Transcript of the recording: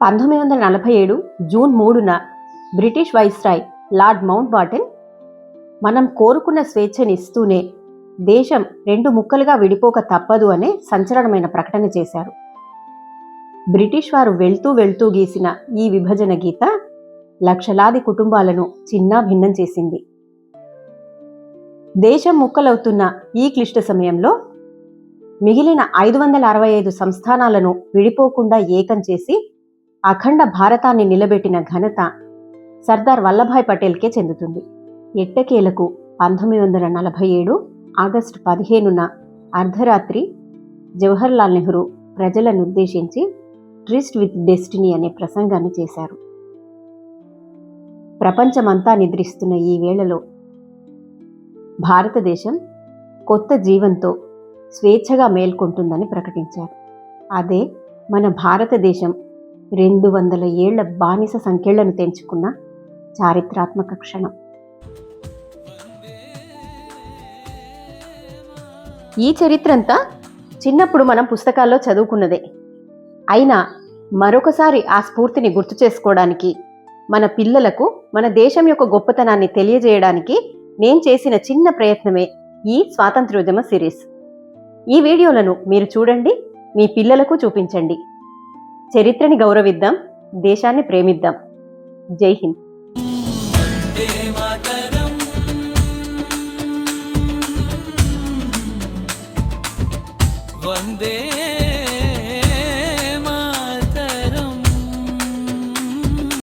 1947 June 3న British viceroy Lord Mountbatten మనం కోరుకున్న స్వేచ్ఛనిస్తూనే దేశం 2 ముక్కలుగా విడిపోక తప్పదు అనే సంచలనమైన ప్రకటన చేశారు. బ్రిటిష్ వారు వెళ్తూ గీసిన ఈ విభజన గీత లక్షలాది కుటుంబాలను చిన్నాభిన్నం చేసింది. దేశం ముక్కలవుతున్న ఈ క్లిష్ట సమయంలో మిగిలిన 565 సంస్థానాలను విడిపోకుండా ఏకం చేసి అఖండ భారతాన్ని నిలబెట్టిన ఘనత సర్దార్ వల్లభాయ్ పటేల్కే చెందుతుంది. ఎట్టకేలకు 1947 ఆగస్టు 15న అర్ధరాత్రి జవహర్లాల్ నెహ్రూ ప్రజలను ఉద్దేశించి ట్రిస్ట్ విత్ డెస్టినీ అనే ప్రసంగాన్ని చేశారు. ప్రపంచమంతా నిద్రిస్తున్న ఈ వేళలో భారతదేశం కొత్త జీవంతో స్వేచ్ఛగా మేల్కొంటుందని ప్రకటించారు. అదే మన భారతదేశం 200 ఏళ్ల బానిస సంఖ్యలను తెంచుకున్న చారిత్రాత్మక క్షణం. ఈ చరిత్రంతా చిన్నప్పుడు మనం పుస్తకాల్లో చదువుకున్నదే. అయినా మరొకసారి ఆ స్ఫూర్తిని గుర్తు చేసుకోవడానికి, మన పిల్లలకు మన దేశం యొక్క గొప్పతనాన్ని తెలియజేయడానికి నేను చేసిన చిన్న ప్రయత్నమే ఈ స్వాతంత్ర్యోద్యమ సిరీస్. ఈ వీడియోలను మీరు చూడండి, మీ పిల్లలకు చూపించండి. చరిత్రని గౌరవిద్దాం, దేశాన్ని ప్రేమిద్దాం. జై హింద్.